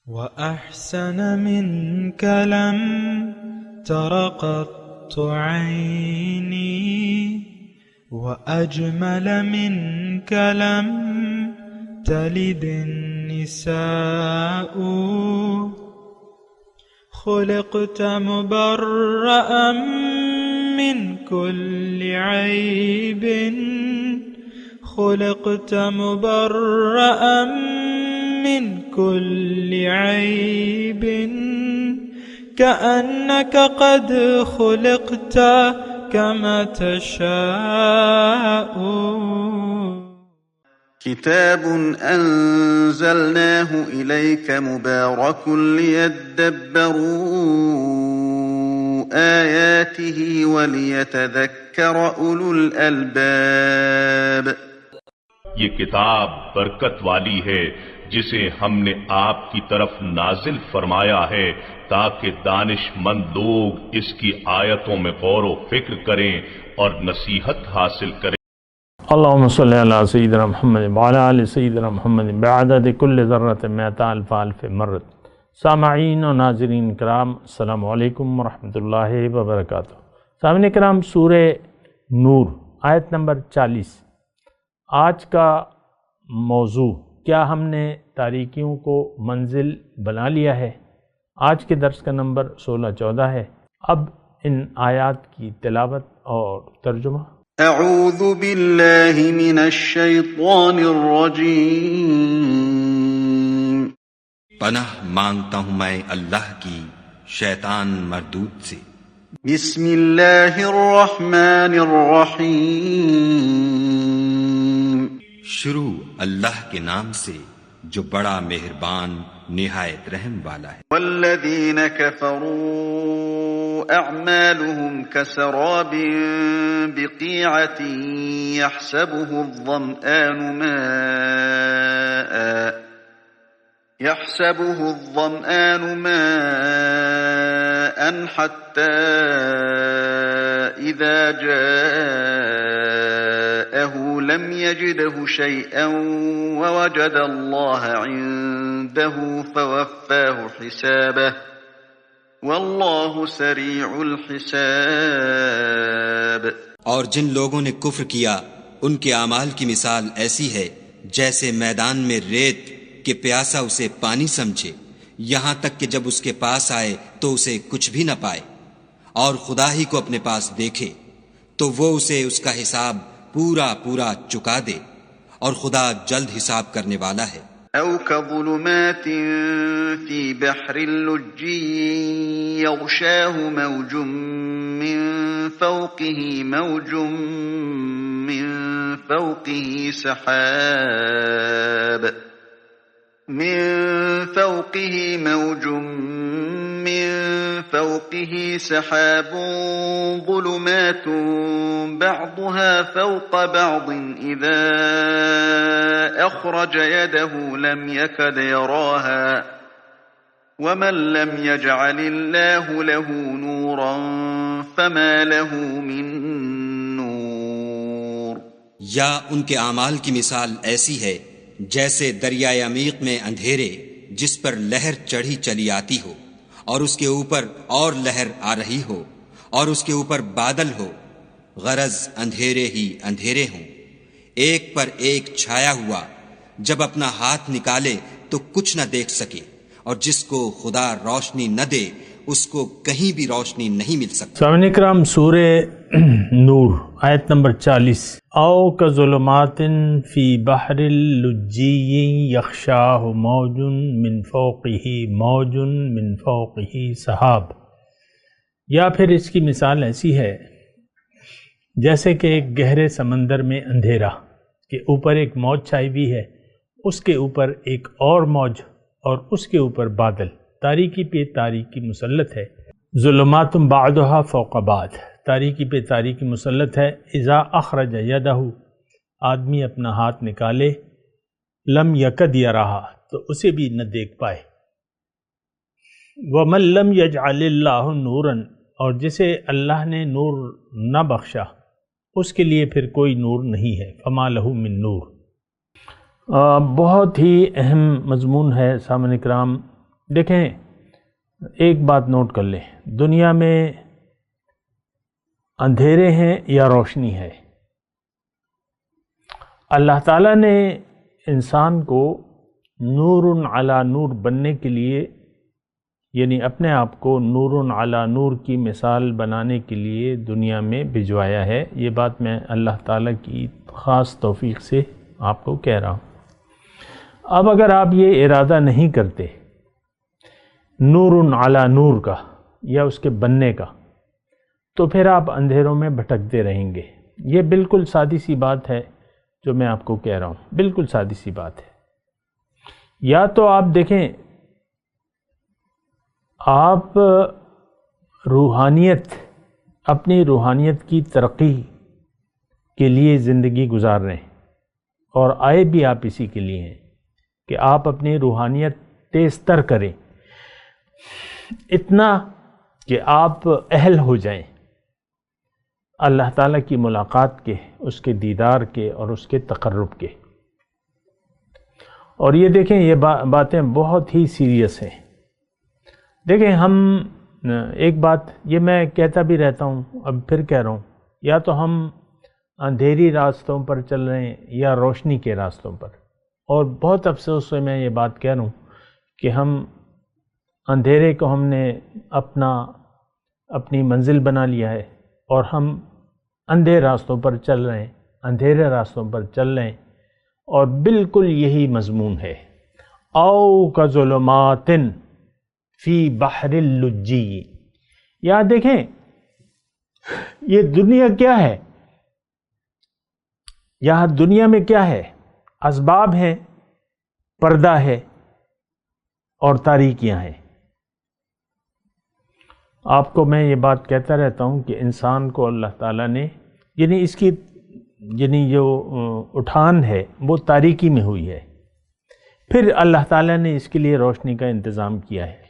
وأحسن منك لم تر قط عيني، وأجمل منك لم تلد النساء. خلقت مبرأ من كل عيب، خلقت مبرأ من كل عيب، كأنك قد خلقت كما تشاء. كتاب أنزلناه إليك مبارك ليدبروا آياته وليتذكر أولو الألباب. یہ کتاب برکت والی ہے جسے ہم نے آپ کی طرف نازل فرمایا ہے تاکہ دانش مند لوگ اس کی آیتوں میں غور و فکر کریں اور نصیحت حاصل کریں۔ اللہم صلی علی سیدنا محمد وعلی آل سیدنا محمد بعدد کل ذرۃ مئۃ الف الف مرۃ۔ سامعین و ناظرین کرام، السلام علیکم ورحمۃ اللہ وبرکاتہ۔ سامعین کرام، سورہ نور آیت نمبر 40۔ آج کا موضوع، کیا ہم نے تاریکیوں کو منزل بنا لیا ہے؟ آج کے درس کا نمبر 16-14 ہے۔ اب ان آیات کی تلاوت اور ترجمہ۔ اعوذ باللہ من الشیطان الرجیم۔ پناہ مانگتا ہوں میں اللہ کی شیطان مردود سے۔ بسم اللہ الرحمن الرحیم۔ شروع اللہ کے نام سے جو بڑا مہربان نہایت رحم والا ہے۔ والذین کفروا اعمالهم كسراب بقیعة يحسبه الظمآن ماء حتى إذا جاءه لم يجده شيئا ووجد الله عنده فوفاه حسابه والله سريع الحساب۔ اور جن لوگوں نے کفر کیا ان کے اعمال کی مثال ایسی ہے جیسے میدان میں ریت کہ پیاسا اسے پانی سمجھے، یہاں تک کہ جب اس کے پاس آئے تو اسے کچھ بھی نہ پائے، اور خدا ہی کو اپنے پاس دیکھے تو وہ اسے اس کا حساب پورا پورا چکا دے، اور خدا جلد حساب کرنے والا ہے۔ او كظلمات في بحر اللجي يغشاه موج من فوقه موج من فوقه سحاب ظلمات بعضها فوق بعض إذا أخرج يده لم يكد يراها ومن لم يجعل الله له نورا فما له من نور۔ یا ان کے اعمال کی مثال ایسی ہے جیسے دریائے عمیق میں اندھیرے جس پر لہر چڑھی چلی آتی ہو، اور اس کے اوپر اور لہر آ رہی ہو، اور اس کے اوپر بادل ہو، غرض اندھیرے ہی اندھیرے ہوں، ایک پر ایک چھایا ہوا، جب اپنا ہاتھ نکالے تو کچھ نہ دیکھ سکے، اور جس کو خدا روشنی نہ دے اس کو کہیں بھی روشنی نہیں مل سکتی۔ سامعین اکرام، سورہ نور آیت نمبر 40۔ او کظلمات فی بحر اللجی یغشاہ موج من فوقہ موج من فوقہ سحاب۔ یا پھر اس کی مثال ایسی ہے جیسے کہ ایک گہرے سمندر میں اندھیرا کہ اوپر ایک موج چھائی ہوئی ہے، اس کے اوپر ایک اور موج، اور اس کے اوپر بادل، تاریکی پہ تاریکی مسلط ہے۔ ظلمات بعضها فوق بعض، تاریکی پہ تاریکی مسلط ہے۔ اذا اخرج یدہ، آدمی اپنا ہاتھ نکالے، لم یکد یراہا، تو اسے بھی نہ دیکھ پائے۔ ومن لم یجعل اللہ نورا، اور جسے اللہ نے نور نہ بخشا اس کے لیے پھر کوئی نور نہیں ہے۔ فما لہ من نور۔ بہت ہی اہم مضمون ہے سامعین کرام، دیکھیں ایک بات نوٹ کر لیں، دنیا میں اندھیرے ہیں یا روشنی ہے؟ اللہ تعالیٰ نے انسان کو نور علی نور بننے کے لیے، یعنی اپنے آپ کو نور علی نور کی مثال بنانے کے لیے دنیا میں بھجوایا ہے۔ یہ بات میں اللہ تعالیٰ کی خاص توفیق سے آپ کو کہہ رہا ہوں۔ اب اگر آپ یہ ارادہ نہیں کرتے نور علی نور کا یا اس کے بننے کا، تو پھر آپ اندھیروں میں بھٹکتے رہیں گے۔ یہ بالکل سادی سی بات ہے جو میں آپ کو کہہ رہا ہوں، بالکل سادی سی بات ہے۔ یا تو آپ دیکھیں، آپ روحانیت، اپنی روحانیت کی ترقی کے لیے زندگی گزار رہے ہیں، اور آئے بھی آپ اسی کے لیے ہیں کہ آپ اپنی روحانیت تیز تر کریں، اتنا کہ آپ اہل ہو جائیں اللہ تعالیٰ کی ملاقات کے، اس کے دیدار کے اور اس کے تقرب کے۔ اور یہ دیکھیں، یہ باتیں بہت ہی سیریس ہیں۔ دیکھیں، ہم ایک بات یہ میں کہتا بھی رہتا ہوں، اب پھر کہہ رہا ہوں، یا تو ہم اندھیری راستوں پر چل رہے ہیں یا روشنی کے راستوں پر۔ اور بہت افسوس سے میں یہ بات کہہ رہا ہوں کہ ہم اندھیرے کو ہم نے اپنی منزل بنا لیا ہے، اور ہم اندھے راستوں پر چل رہے ہیں، اندھیرے راستوں پر چل رہے ہیں، اور بالکل یہی مضمون ہے۔ او کظلمات فی بحر اللجی، یہاں دیکھیں یہ دنیا کیا ہے، یہاں دنیا میں کیا ہے؟ اسباب ہیں، پردہ ہے، اور تاریکیاں ہیں۔ آپ کو میں یہ بات کہتا رہتا ہوں کہ انسان کو اللہ تعالیٰ نے، یعنی اس کی جو اٹھان ہے وہ تاریکی میں ہوئی ہے، پھر اللہ تعالیٰ نے اس کے لیے روشنی کا انتظام کیا ہے۔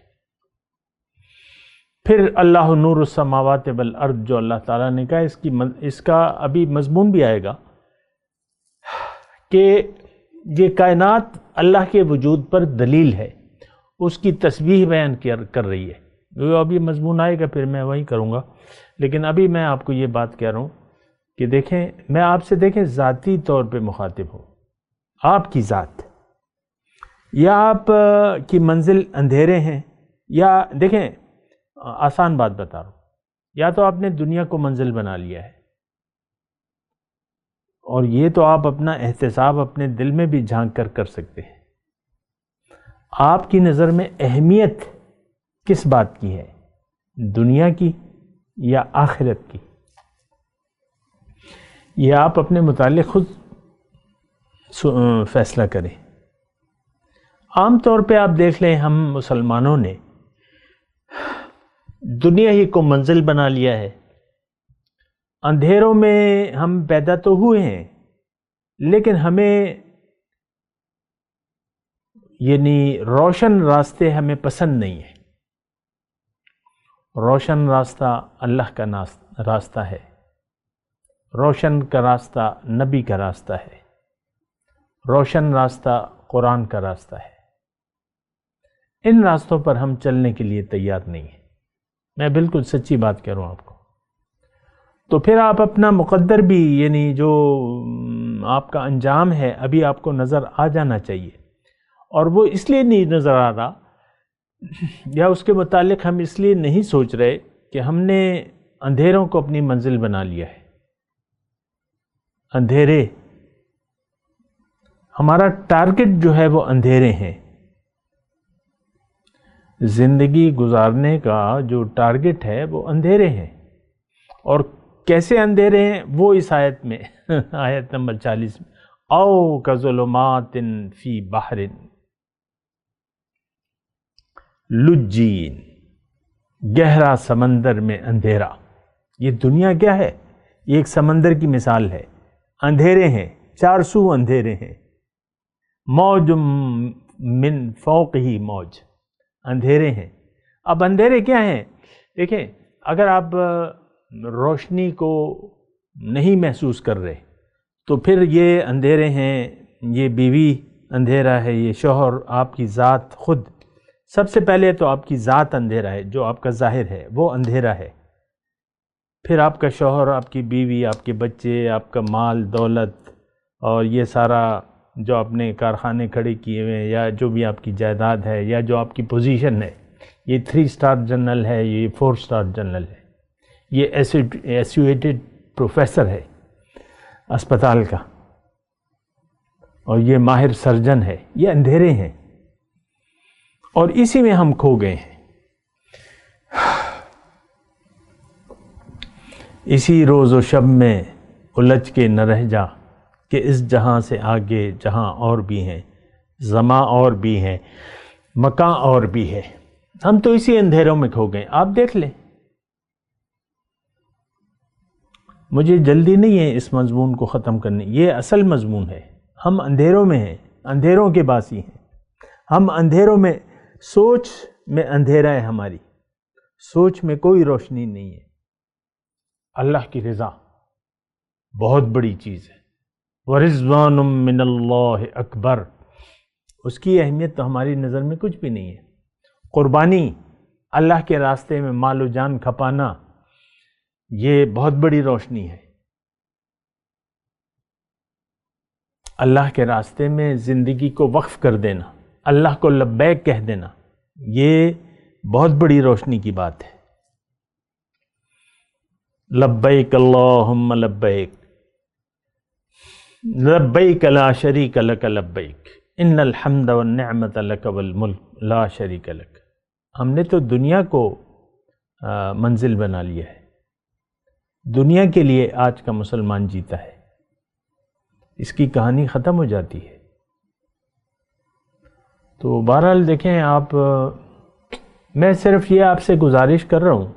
پھر اللہ نور السماوات والارض جو اللہ تعالیٰ نے کہا، اس کا ابھی مضمون بھی آئے گا کہ یہ کائنات اللہ کے وجود پر دلیل ہے، اس کی تسبیح بیان کر رہی ہے۔ جو ابھی مضمون آئے گا پھر میں وہی کروں گا، لیکن ابھی میں آپ کو یہ بات کہہ رہا ہوں کہ دیکھیں، میں آپ سے دیکھیں ذاتی طور پہ مخاطب ہوں، آپ کی ذات، یا آپ کی منزل اندھیرے ہیں، یا دیکھیں آسان بات بتا رہا ہوں، یا تو آپ نے دنیا کو منزل بنا لیا ہے، اور یہ تو آپ اپنا احتساب اپنے دل میں بھی جھانک کر سکتے ہیں۔ آپ کی نظر میں اہمیت کس بات کی ہے، دنیا کی یا آخرت کی؟ یہ آپ اپنے متعلق خود فیصلہ کریں۔ عام طور پہ آپ دیکھ لیں، ہم مسلمانوں نے دنیا ہی کو منزل بنا لیا ہے۔ اندھیروں میں ہم پیدا تو ہوئے ہیں، لیکن ہمیں یعنی روشن راستے ہمیں پسند نہیں ہیں۔ روشن راستہ اللہ کا راستہ ہے، روشن کا راستہ نبی کا راستہ ہے، روشن راستہ قرآن کا راستہ ہے۔ ان راستوں پر ہم چلنے کے لیے تیار نہیں ہیں، میں بالکل سچی بات کہہ رہا ہوں آپ کو۔ تو پھر آپ اپنا مقدر بھی، یعنی جو آپ کا انجام ہے، ابھی آپ کو نظر آ جانا چاہیے، اور وہ اس لیے نہیں نظر آ رہا، یا اس کے متعلق ہم اس لیے نہیں سوچ رہے کہ ہم نے اندھیروں کو اپنی منزل بنا لیا ہے۔ اندھیرے، ہمارا ٹارگٹ جو ہے وہ اندھیرے ہیں۔ زندگی گزارنے کا جو ٹارگٹ ہے وہ اندھیرے ہیں، اور کیسے اندھیرے ہیں وہ اس آیت میں آیت نمبر 40 میں، او کظلمات فی بحر لجین، گہرا سمندر میں اندھیرا۔ یہ دنیا کیا ہے؟ یہ ایک سمندر کی مثال ہے، اندھیرے ہیں، چار سو اندھیرے ہیں، موج من فوق ہی موج، اندھیرے ہیں۔ اب اندھیرے کیا ہیں؟ دیکھیں، اگر آپ روشنی کو نہیں محسوس کر رہے تو پھر یہ اندھیرے ہیں، یہ بیوی اندھیرا ہے، یہ شوہر، آپ کی ذات خود سب سے پہلے تو آپ کی ذات اندھیرا ہے، جو آپ کا ظاہر ہے وہ اندھیرا ہے، پھر آپ کا شوہر، آپ کی بیوی، آپ کے بچے، آپ کا مال دولت، اور یہ سارا جو آپ نے کارخانے کھڑے کیے ہوئے ہیں، یا جو بھی آپ کی جائیداد ہے، یا جو آپ کی پوزیشن ہے، یہ 3 اسٹار جنرل ہے، یہ 4 اسٹار جنرل ہے، یہ ایسوسیٹڈ پروفیسر ہے اسپتال کا، اور یہ ماہر سرجن ہے، یہ اندھیرے ہیں، اور اسی میں ہم کھو گئے ہیں۔ اسی روز و شب میں الجھ کے نہ رہ جا کہ اس جہاں سے آگے جہاں اور بھی ہیں، زماں اور بھی ہیں، مکاں اور بھی ہے۔ ہم تو اسی اندھیروں میں کھو گئے۔ آپ دیکھ لیں، مجھے جلدی نہیں ہے اس مضمون کو ختم کرنے، یہ اصل مضمون ہے۔ ہم اندھیروں میں ہیں، اندھیروں کے باسی ہیں، ہم اندھیروں میں، سوچ میں اندھیرا ہے، ہماری سوچ میں کوئی روشنی نہیں ہے۔ اللہ کی رضا بہت بڑی چیز ہے، وَرِضْوَانٌ مِّنَ اللَّهِ اکبر، اس کی اہمیت تو ہماری نظر میں کچھ بھی نہیں ہے۔ قربانی، اللہ کے راستے میں مال و جان کھپانا، یہ بہت بڑی روشنی ہے۔ اللہ کے راستے میں زندگی کو وقف کر دینا، اللہ کو لبیک کہہ دینا، یہ بہت بڑی روشنی کی بات ہے۔ لبیک اللہم لبیک، لبیک لا شریک لک لبیک، ان الحمد والنعمت لک والملک لا شریک لک۔ ہم نے تو دنیا کو منزل بنا لیا ہے، دنیا کے لیے آج کا مسلمان جیتا ہے، اس کی کہانی ختم ہو جاتی ہے۔ تو بہرحال دیکھیں آپ، میں صرف یہ آپ سے گزارش کر رہا ہوں،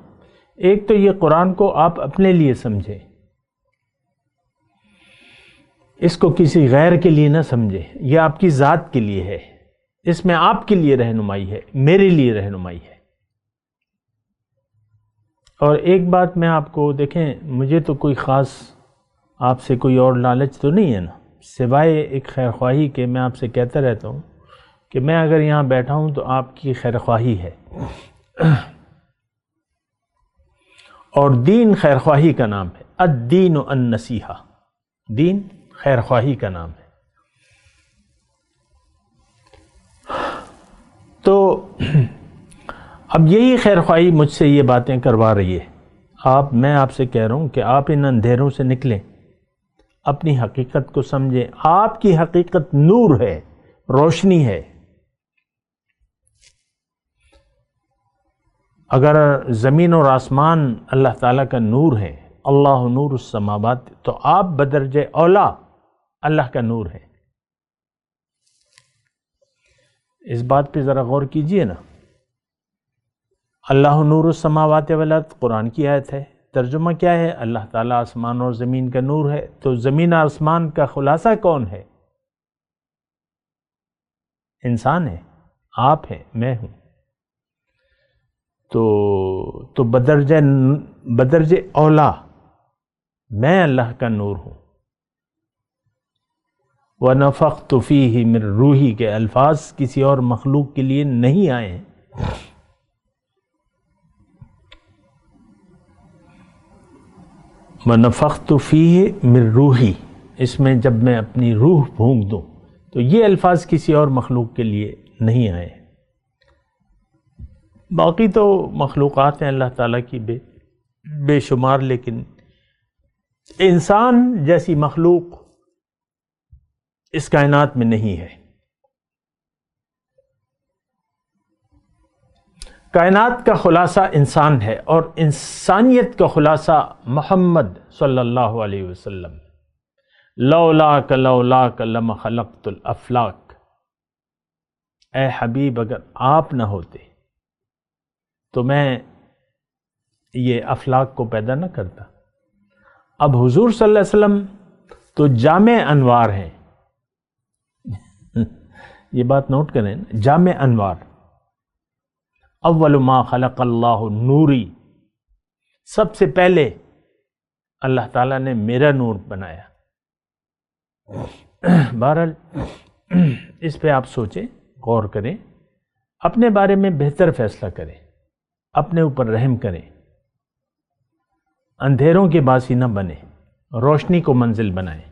ایک تو یہ قرآن کو آپ اپنے لیے سمجھیں، اس کو کسی غیر کے لیے نہ سمجھیں، یہ آپ کی ذات کے لیے ہے، اس میں آپ کے لیے رہنمائی ہے، میرے لیے رہنمائی ہے۔ اور ایک بات میں آپ کو، دیکھیں مجھے تو کوئی خاص آپ سے کوئی اور لالچ تو نہیں ہے نا، سوائے ایک خیر خواہی کے میں آپ سے کہتا رہتا ہوں کہ میں اگر یہاں بیٹھا ہوں تو آپ کی خیر خواہی ہے، اور دین خیر خواہی کا نام ہے، الدین النصیحہ، دین خیر خواہی کا نام ہے۔ تو اب یہی خیر خواہی مجھ سے یہ باتیں کروا رہی ہے۔ میں آپ سے کہہ رہا ہوں کہ آپ ان اندھیروں سے نکلیں، اپنی حقیقت کو سمجھیں۔ آپ کی حقیقت نور ہے، روشنی ہے۔ اگر زمین اور آسمان اللہ تعالیٰ کا نور ہے، اللہ نور السماوات، تو آپ بدرجہ اولا اللہ کا نور ہے۔ اس بات پہ ذرا غور کیجئے نا۔ اللہ نور السماوات والارض قرآن کی آیت ہے، ترجمہ کیا ہے؟ اللہ تعالیٰ آسمان اور زمین کا نور ہے۔ تو زمین اور آسمان کا خلاصہ کون ہے؟ انسان ہے، آپ ہیں، میں ہوں۔ تو بدرجہ اولا میں اللہ کا نور ہوں۔ وَنَفَخْتُ فِيهِ مِن روحی کے الفاظ کسی اور مخلوق کے لیے نہیں آئے ہیں۔ وَنَفَخْتُ فِيهِ مِن روحی، اس میں جب میں اپنی روح پھونک دوں، تو یہ الفاظ کسی اور مخلوق کے لیے نہیں آئے۔ باقی تو مخلوقات ہیں اللہ تعالیٰ کی بے شمار، لیکن انسان جیسی مخلوق اس کائنات میں نہیں ہے۔ کائنات کا خلاصہ انسان ہے، اور انسانیت کا خلاصہ محمد صلی اللہ علیہ وسلم۔ لولاک لولاک لما خلقت الافلاک، اے حبیب اگر آپ نہ ہوتے تو میں یہ افلاک کو پیدا نہ کرتا۔ اب حضور صلی اللہ علیہ وسلم تو جامع انوار ہیں، یہ بات نوٹ کریں، جامع انوار۔ اول ما خلق اللہ نوری، سب سے پہلے اللہ تعالیٰ نے میرا نور بنایا۔ بہرحال اس پہ آپ سوچیں، غور کریں، اپنے بارے میں بہتر فیصلہ کریں، اپنے اوپر رحم کریں، اندھیروں کے باسی نہ بنیں، روشنی کو منزل بنائیں،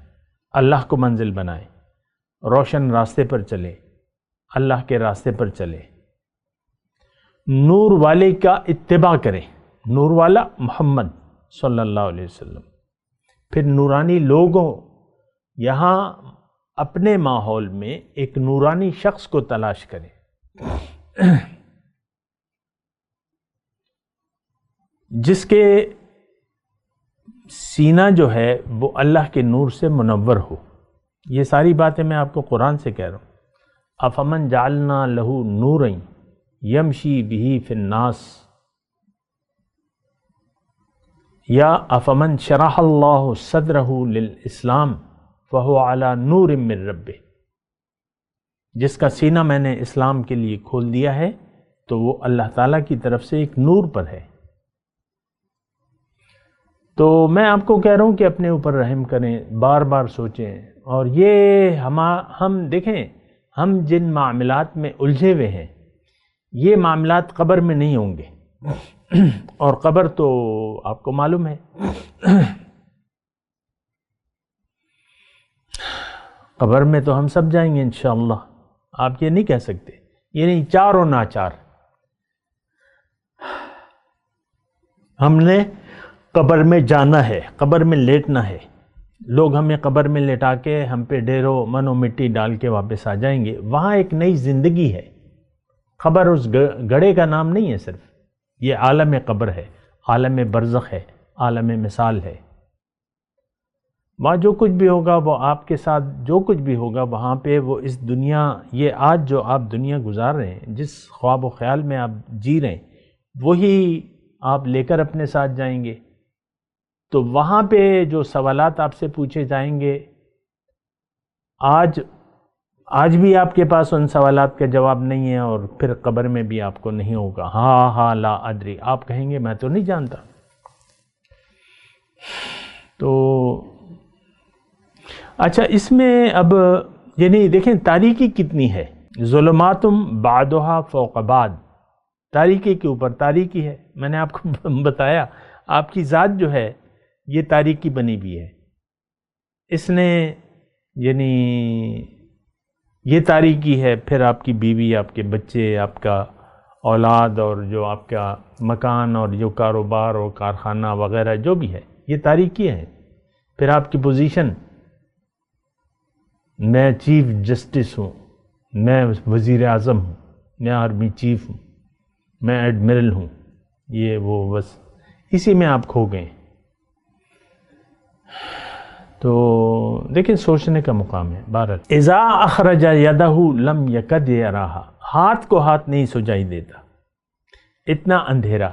اللہ کو منزل بنائیں، روشن راستے پر چلیں، اللہ کے راستے پر چلیں، نور والے کا اتباع کریں، نور والا محمد صلی اللہ علیہ وسلم، پھر نورانی لوگوں، یہاں اپنے ماحول میں ایک نورانی شخص کو تلاش کریں جس کے سینہ جو ہے وہ اللہ کے نور سے منور ہو۔ یہ ساری باتیں میں آپ کو قرآن سے کہہ رہا ہوں۔ افمن جعلنا لہو نورا یمشی بہ فی الناس، یا افمن شرح اللہ صدرہ للاسلام فہو علی نور من ربہ، جس کا سینہ میں نے اسلام کے لیے کھول دیا ہے تو وہ اللہ تعالیٰ کی طرف سے ایک نور پر ہے۔ تو میں آپ کو کہہ رہا ہوں کہ اپنے اوپر رحم کریں، بار بار سوچیں، اور یہ ہم دیکھیں، ہم جن معاملات میں الجھے ہوئے ہیں یہ معاملات قبر میں نہیں ہوں گے، اور قبر تو آپ کو معلوم ہے، قبر میں تو ہم سب جائیں گے انشاءاللہ۔ آپ یہ نہیں کہہ سکتے، یہ نہیں چار و ناچار ہم نے قبر میں جانا ہے، قبر میں لیٹنا ہے، لوگ ہمیں قبر میں لٹا کے ہم پہ ڈھیروں من و مٹی ڈال کے واپس آ جائیں گے۔ وہاں ایک نئی زندگی ہے، قبر اس گڑھے کا نام نہیں ہے صرف، یہ عالم قبر ہے، عالم برزخ ہے، عالم مثال ہے۔ وہاں جو کچھ بھی ہوگا وہ آپ کے ساتھ جو کچھ بھی ہوگا وہاں پہ، وہ اس دنیا، یہ آج جو آپ دنیا گزار رہے ہیں، جس خواب و خیال میں آپ جی رہے ہیں، وہی آپ لے کر اپنے ساتھ جائیں گے۔ تو وہاں پہ جو سوالات آپ سے پوچھے جائیں گے، آج بھی آپ کے پاس ان سوالات کا جواب نہیں ہے، اور پھر قبر میں بھی آپ کو نہیں ہوگا۔ ہاں لا ادری، آپ کہیں گے میں تو نہیں جانتا۔ تو اچھا، اس میں اب یعنی دیکھیں تاریکی کتنی ہے، ظلماتم بعدها فوق بعد، تاریکی کے اوپر تاریکی ہے۔ میں نے آپ کو بتایا آپ کی ذات جو ہے یہ تاریکی بنی ہوئی ہے، اس نے یعنی یہ تاریکی ہے، پھر آپ کی بیوی، آپ کے بچے، آپ کا اولاد، اور جو آپ کا مکان، اور جو کاروبار اور کارخانہ وغیرہ جو بھی ہے، یہ تاریکی ہے۔ پھر آپ کی پوزیشن، میں چیف جسٹس ہوں، میں وزیر اعظم ہوں، میں آرمی چیف ہوں، میں ایڈمرل ہوں، یہ وہ بس اسی میں آپ کھو گئے۔ تو دیکھیں سوچنے کا مقام ہے۔ بھارت اذا اخرج یدہ لم یکد یراھا، ہاتھ کو ہاتھ نہیں سجائی دیتا، اتنا اندھیرا۔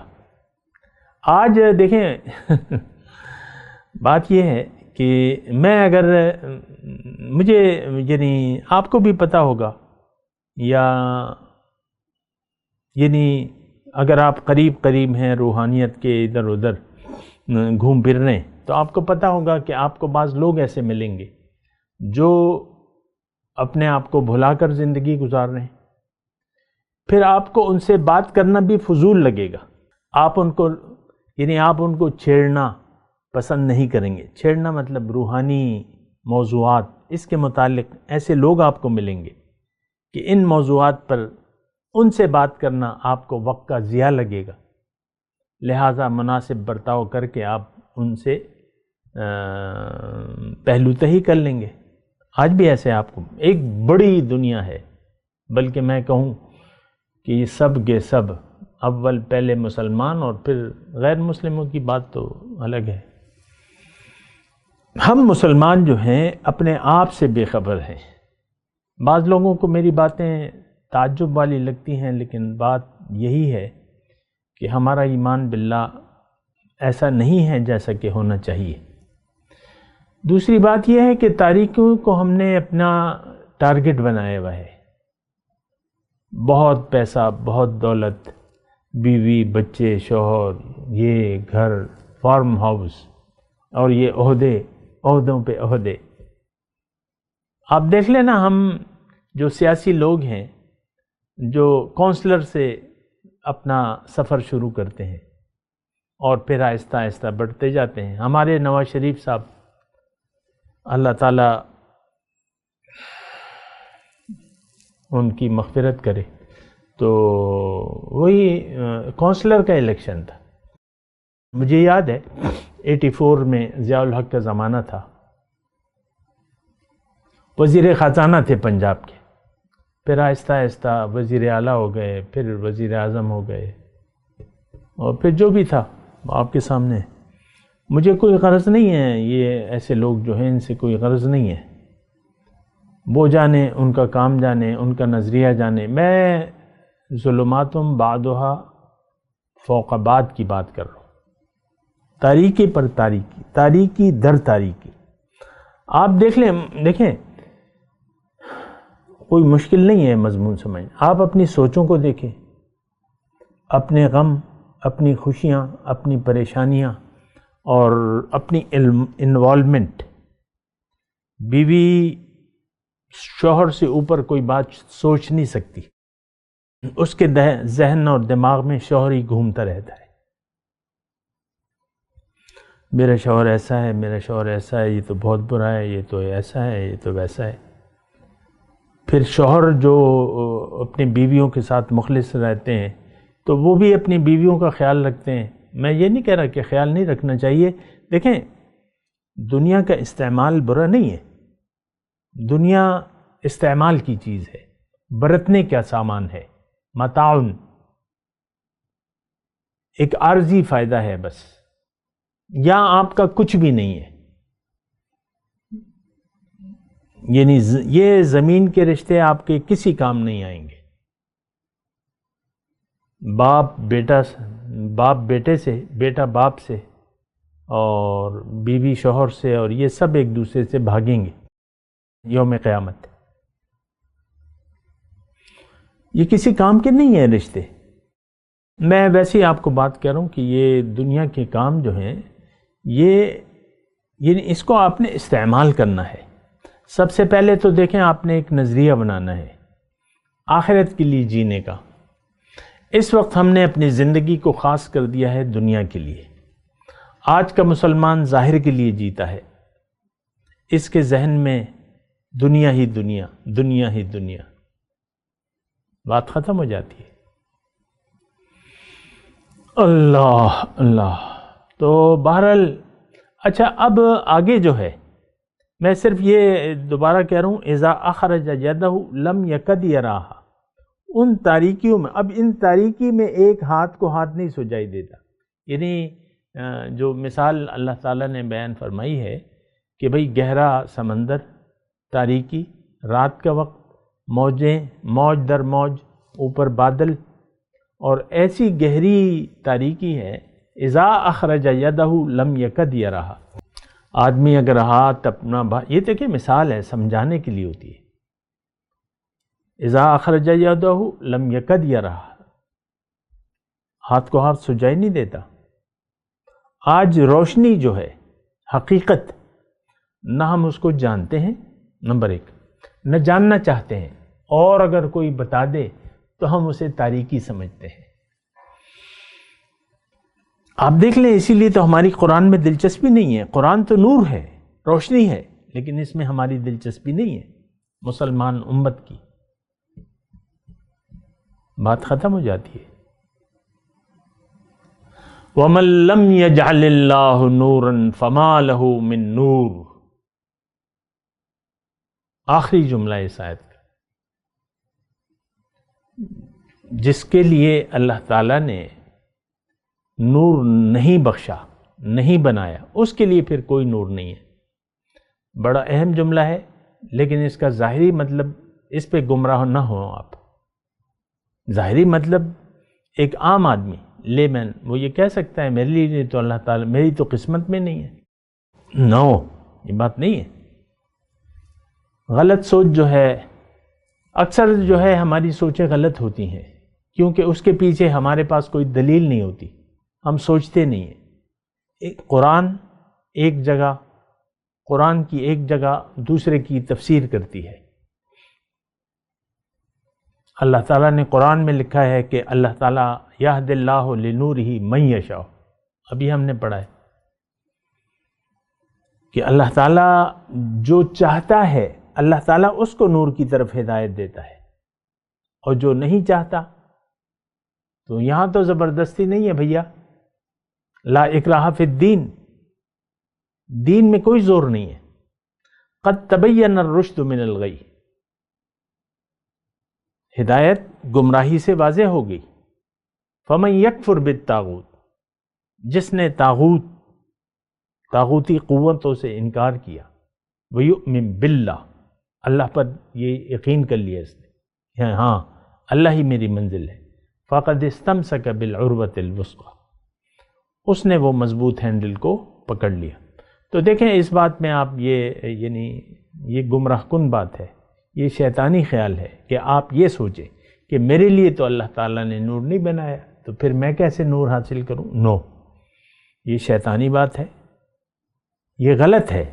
آج دیکھیں بات یہ ہے کہ میں اگر مجھے یعنی آپ کو بھی پتہ ہوگا، یا یعنی اگر آپ قریب ہیں روحانیت کے، ادھر ادھر گھوم پھر رہے ہیں، تو آپ کو پتہ ہوگا کہ آپ کو بعض لوگ ایسے ملیں گے جو اپنے آپ کو بھلا کر زندگی گزار رہے ہیں، پھر آپ کو ان سے بات کرنا بھی فضول لگے گا، آپ ان کو چھیڑنا پسند نہیں کریں گے۔ چھیڑنا مطلب روحانی موضوعات، اس کے متعلق ایسے لوگ آپ کو ملیں گے کہ ان موضوعات پر ان سے بات کرنا آپ کو وقت کا ضیاع لگے گا، لہٰذا مناسب برتاؤ کر کے آپ ان سے پہلو تہی کر لیں گے۔ آج بھی ایسے آپ کو ایک بڑی دنیا ہے، بلکہ میں کہوں کہ یہ سب کے سب اول پہلے مسلمان اور پھر غیر مسلموں کی بات تو الگ ہے۔ ہم مسلمان جو ہیں اپنے آپ سے بے خبر ہیں۔ بعض لوگوں کو میری باتیں تعجب والی لگتی ہیں، لیکن بات یہی ہے کہ ہمارا ایمان باللہ ایسا نہیں ہے جیسا کہ ہونا چاہیے۔ دوسری بات یہ ہے کہ تاریکیوں کو ہم نے اپنا ٹارگٹ بنایا ہوا ہے، بہت پیسہ، بہت دولت، بیوی، بچے، شوہر، یہ گھر، فارم ہاؤس، اور یہ عہدوں پہ عہدے۔ آپ دیکھ لینا، ہم جو سیاسی لوگ ہیں جو کونسلر سے اپنا سفر شروع کرتے ہیں اور پھر آہستہ آہستہ بڑھتے جاتے ہیں. ہمارے نواز شریف صاحب اللہ تعالیٰ ان کی مغفرت کرے، تو وہی کونسلر کا الیکشن تھا. مجھے یاد ہے 84 میں ضیاء الحق کا زمانہ تھا، وزیر خزانہ تھے پنجاب کے، پھر آہستہ آہستہ وزیر اعلیٰ ہو گئے، پھر وزیر اعظم ہو گئے، اور پھر جو بھی تھا آپ کے سامنے. مجھے کوئی غرض نہیں ہے، یہ ایسے لوگ جو ہیں ان سے کوئی غرض نہیں ہے، وہ جانے، ان کا کام جانے، ان کا نظریہ جانے. میں ظلماتم بعدھا فوق بعد کی بات کر رہا ہوں، تاریکی پر تاریکی، تاریکی در تاریکی. آپ دیکھیں کوئی مشکل نہیں ہے مضمون سمجھ. آپ اپنی سوچوں کو دیکھیں، اپنے غم، اپنی خوشیاں، اپنی پریشانیاں اور اپنی انوالومنٹ. بیوی شوہر سے اوپر کوئی بات سوچ نہیں سکتی، اس کے ذہن اور دماغ میں شوہر ہی گھومتا رہتا ہے. میرا شوہر ایسا ہے، میرا شوہر ایسا ہے، یہ تو بہت برا ہے، یہ تو ایسا ہے، یہ تو ویسا ہے. پھر شوہر جو اپنی بیویوں کے ساتھ مخلص رہتے ہیں تو وہ بھی اپنی بیویوں کا خیال رکھتے ہیں. میں یہ نہیں کہہ رہا کہ خیال نہیں رکھنا چاہیے. دیکھیں، دنیا کا استعمال برا نہیں ہے، دنیا استعمال کی چیز ہے، برتنے کا سامان ہے. متاعن ایک عارضی فائدہ ہے بس، یا آپ کا کچھ بھی نہیں ہے. یعنی یہ زمین کے رشتے آپ کے کسی کام نہیں آئیں گے. باپ بیٹے سے، بیٹا باپ سے، اور بیوی شوہر سے، اور یہ سب ایک دوسرے سے بھاگیں گے یوم قیامت. یہ کسی کام کے نہیں ہیں رشتے. میں ویسے ہی آپ کو بات کر رہا ہوں کہ یہ دنیا کے کام جو ہیں، یہ اس کو آپ نے استعمال کرنا ہے. سب سے پہلے تو دیکھیں، آپ نے ایک نظریہ بنانا ہے آخرت کے لیے جینے کا. اس وقت ہم نے اپنی زندگی کو خاص کر دیا ہے دنیا کے لیے. آج کا مسلمان ظاہر کے لیے جیتا ہے، اس کے ذہن میں دنیا ہی دنیا، دنیا ہی دنیا. بات ختم ہو جاتی ہے. اللہ اللہ. تو بہرحال اچھا، اب آگے جو ہے میں صرف یہ دوبارہ کہہ رہا ہوں، اذا اخرج یدہ لم یکد یراہا. ان تاریکیوں میں، اب ان تاریکی میں ایک ہاتھ کو ہاتھ نہیں سجائی دیتا. یعنی جو مثال اللہ تعالیٰ نے بیان فرمائی ہے کہ بھئی گہرا سمندر، تاریکی، رات کا وقت، موجیں، موج در موج، اوپر بادل، اور ایسی گہری تاریکی ہے. اذا اخرج یدہ لم یکد یراہا. آدمی اگر ہاتھ اپنا یہ دیکھیں مثال ہے، سمجھانے کے لیے ہوتی ہے. اذا اخرج یدہ لم یکد یراہا، ہاتھ کو ہاتھ سجائی نہیں دیتا. آج روشنی جو ہے، حقیقت، نہ ہم اس کو جانتے ہیں، نمبر ایک، نہ جاننا چاہتے ہیں، اور اگر کوئی بتا دے تو ہم اسے تاریکی سمجھتے ہیں. آپ دیکھ لیں، اسی لیے تو ہماری قرآن میں دلچسپی نہیں ہے. قرآن تو نور ہے، روشنی ہے، لیکن اس میں ہماری دلچسپی نہیں ہے مسلمان امت کی. بات ختم ہو جاتی ہے. وَمَن لَّمْ يَجْعَلِ اللَّهُ نُورًا فَمَا لَهُ مِن نُور. آخری جملہ اس آیت کا. جس کے لیے اللہ تعالیٰ نے نور نہیں بخشا، نہیں بنایا، اس کے لیے پھر کوئی نور نہیں ہے. بڑا اہم جملہ ہے، لیکن اس کا ظاہری مطلب، اس پہ گمراہ نہ ہو آپ. ظاہری مطلب ایک عام آدمی، لے مین، وہ یہ کہہ سکتا ہے میرے لیے تو اللہ تعالیٰ، میری تو قسمت میں نہیں ہے. نو، یہ بات نہیں ہے. غلط سوچ جو ہے، اکثر جو ہے ہماری سوچیں غلط ہوتی ہیں، کیونکہ اس کے پیچھے ہمارے پاس کوئی دلیل نہیں ہوتی، ہم سوچتے نہیں ہیں. قرآن ایک جگہ، قرآن کی ایک جگہ دوسرے کی تفسیر کرتی ہے. اللہ تعالیٰ نے قرآن میں لکھا ہے کہ اللہ تعالیٰ یہد اللہ لنورہ من یشاء، ابھی ہم نے پڑھا ہے کہ اللہ تعالیٰ جو چاہتا ہے اللہ تعالیٰ اس کو نور کی طرف ہدایت دیتا ہے، اور جو نہیں چاہتا تو یہاں تو زبردستی نہیں ہے بھیا، لا اکراہ فی الدین، دین میں کوئی زور نہیں ہے، قد تبین الرشد من الغی، ہدایت گمراہی سے واضح ہو گئی۔ فمن یکفر بالطاغوت، جس نے طاغوتی قوتوں سے انکار کیا، ویؤمن باللہ، اللہ پر یہ یقین کر لیا اس نے، ہاں اللہ ہی میری منزل ہے، فقد استمسک بالعروۃ الوثقی، اس نے وہ مضبوط ہینڈل کو پکڑ لیا۔ تو دیکھیں اس بات میں آپ یہ گمراہ کن بات ہے، یہ شیطانی خیال ہے کہ آپ یہ سوچیں کہ میرے لیے تو اللہ تعالیٰ نے نور نہیں بنایا تو پھر میں کیسے نور حاصل کروں، نو، یہ شیطانی بات ہے، یہ غلط ہے۔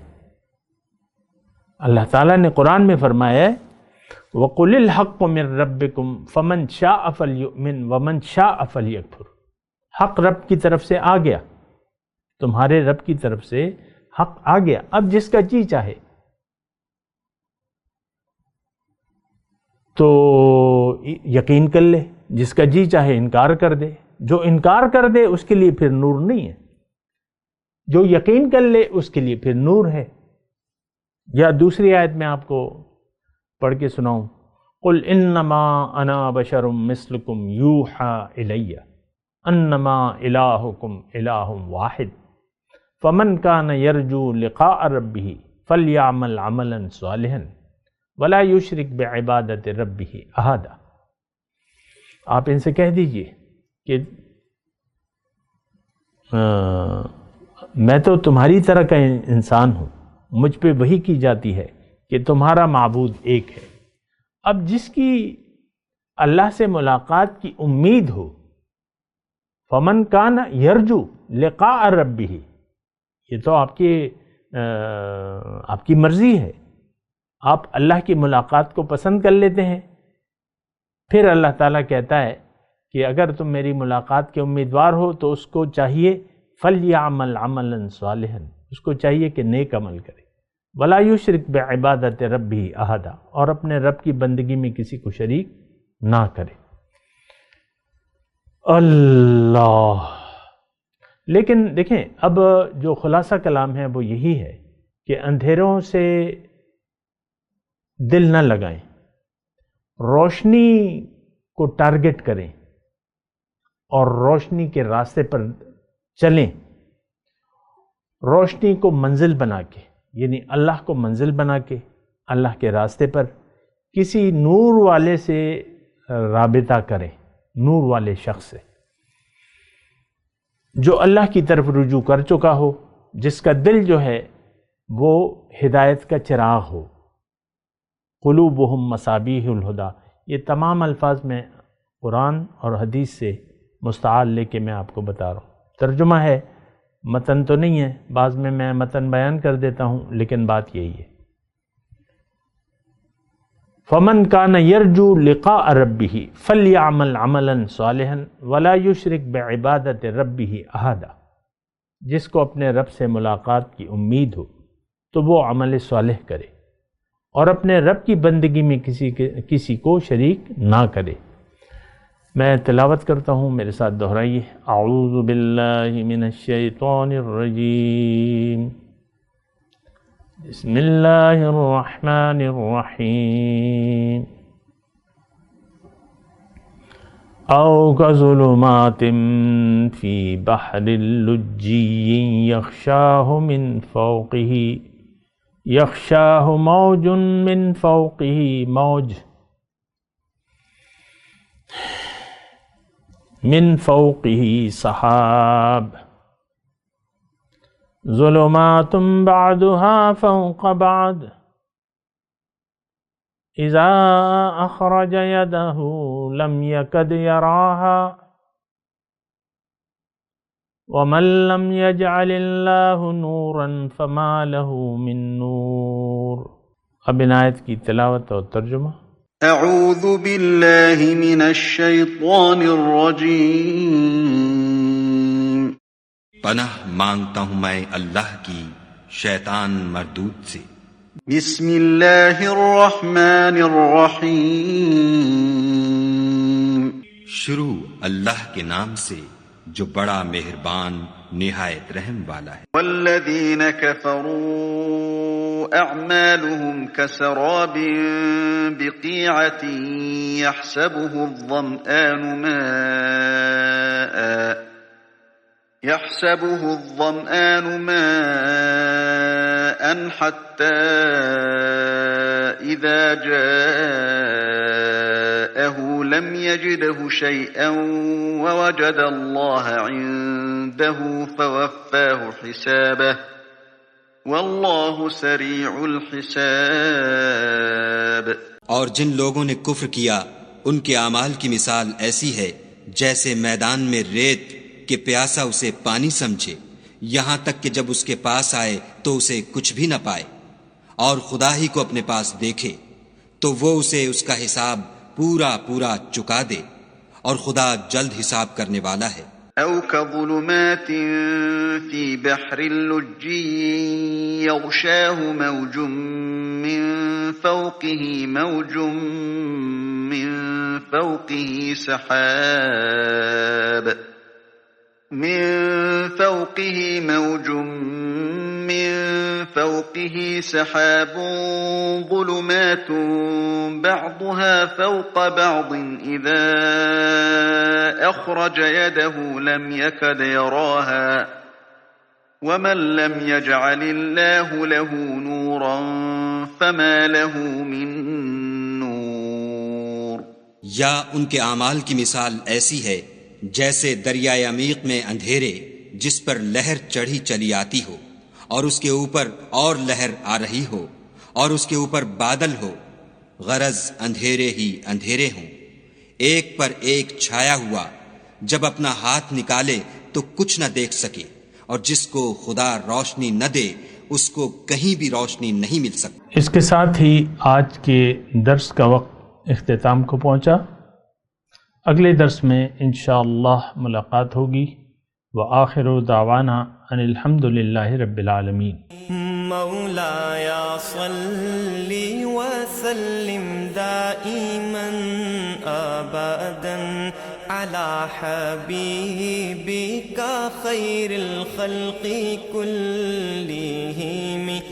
اللہ تعالیٰ نے قرآن میں فرمایا ہے وَقُلِ الْحَقُّ مِن رَبِّكُمْ فَمَنْ شَاءَ فَلْيُؤْمِنْ وَمَنْ شَاءَ فَلْيَكْفُرْ، حق رب کی طرف سے آ گیا، تمہارے رب کی طرف سے حق آ گیا، اب جس کا جی چاہے تو یقین کر لے، جس کا جی چاہے انکار کر دے، جو انکار کر دے اس کے لیے پھر نور نہیں ہے، جو یقین کر لے اس کے لیے پھر نور ہے۔ یا دوسری آیت میں آپ کو پڑھ کے سناؤں، قل انما انا بشر مثلکم یوحى الی انما الہکم الہ واحد فمن کان یرجو لقاء ربہ فلیعمل عملا صالحا ولا یشرک بعبادت ربہ احدا۔ آپ ان سے کہہ دیجئے کہ میں تو تمہاری طرح کا انسان ہوں، مجھ پہ وحی کی جاتی ہے کہ تمہارا معبود ایک ہے۔ اب جس کی اللہ سے ملاقات کی امید ہو، فمن کان یرجو لقاء ربہ، یہ تو آپ کی مرضی ہے، آپ اللہ کی ملاقات کو پسند کر لیتے ہیں، پھر اللہ تعالیٰ کہتا ہے کہ اگر تم میری ملاقات کے امیدوار ہو تو اس کو چاہیے فَلْيَعْمَلْ عَمَلًا صَالِحًا، اس کو چاہیے کہ نیک عمل کرے، وَلَا يُشْرِكْ بِعِبَادَتِ رَبِّهِ أَحَدًا، اور اپنے رب کی بندگی میں کسی کو شریک نہ کرے۔ اللہ، لیکن دیکھیں اب جو خلاصہ کلام ہے وہ یہی ہے کہ اندھیروں سے دل نہ لگائیں، روشنی کو ٹارگٹ کریں اور روشنی کے راستے پر چلیں، روشنی کو منزل بنا کے، یعنی اللہ کو منزل بنا کے اللہ کے راستے پر کسی نور والے سے رابطہ کریں، نور والے شخص سے جو اللہ کی طرف رجوع کر چکا ہو، جس کا دل جو ہے وہ ہدایت کا چراغ ہو۔ قلوبہم مصابیح الہدی، یہ تمام الفاظ میں قرآن اور حدیث سے مستعار لے کے میں آپ کو بتا رہا ہوں، ترجمہ ہے، متن تو نہیں ہے، بعض میں متن بیان کر دیتا ہوں لیکن بات یہی ہے۔ فمن کان یرجو لقاء ربہ فلیعمل عملا صالحا ولا یشرک بعبادت ربہ احدا، جس کو اپنے رب سے ملاقات کی امید ہو تو وہ عمل صالح کرے اور اپنے رب کی بندگی میں کسی کو شریک نہ کرے۔ میں تلاوت کرتا ہوں، میرے ساتھ دہرائیے، اعوذ باللہ من الشیطان الرجیم، بسم اللہ الرحمن الرحیم، او کظلمات فی بحر لجی یغشاہ موج من فوقہ موج من فوقہ سحاب ظلمات بعضها فوق بعض اذا اخرج يده لم يكد يراها ومن لم يجعل الله نورا فما له من نور۔ اب ان آیت کی تلاوت اور ترجمہ۔ اعوذ باللہ من الشیطان الرجیم پناہ مانگتا ہوں میں اللہ کی شیطان مردود سے۔ بسم اللہ الرحمن الرحیم شروع اللہ کے نام سے جو بڑا مہربان نہایت رحم والا ہے۔ والذین کفروا اعمالهم كسراب بقیعة يحسبه الظمآن ماء حتى إذا جاءه لم يجده شيئا ووجد الله عنده فوفاه حسابه والله سريع الحساب۔ اور جن لوگوں نے کفر کیا ان کے اعمال کی مثال ایسی ہے جیسے میدان میں ریت کہ پیاسا اسے پانی سمجھے، یہاں تک کہ جب اس کے پاس آئے تو اسے کچھ بھی نہ پائے، اور خدا ہی کو اپنے پاس دیکھے تو وہ اسے اس کا حساب پورا پورا چکا دے، اور خدا جلد حساب کرنے والا ہے۔ او كظلمات في بحر اللجي يغشاه موج من فوقه موج من فوقه سحاب ظلمات بعضها فوق بعض إذا أخرج يده لم يكد يراها ومن لم يجعل الله له نورا فما له من نور۔ یا ان کے اعمال کی مثال ایسی ہے جیسے دریائے عمیق میں اندھیرے جس پر لہر چڑھی چلی آتی ہو، اور اس کے اوپر اور لہر آ رہی ہو، اور اس کے اوپر بادل ہو، غرض اندھیرے ہی اندھیرے ہوں، ایک پر ایک چھایا ہوا، جب اپنا ہاتھ نکالے تو کچھ نہ دیکھ سکے، اور جس کو خدا روشنی نہ دے اس کو کہیں بھی روشنی نہیں مل سکتی۔ اس کے ساتھ ہی آج کے درس کا وقت اختتام کو پہنچا۔ اگلے درس میں انشاءاللہ ملاقات ہوگی۔ وآخر دعوانا ان الحمد للہ رب العالمین۔ مولایا صلی وسلم دائما ابدا على حبیبک خیر الخلق کلہم۔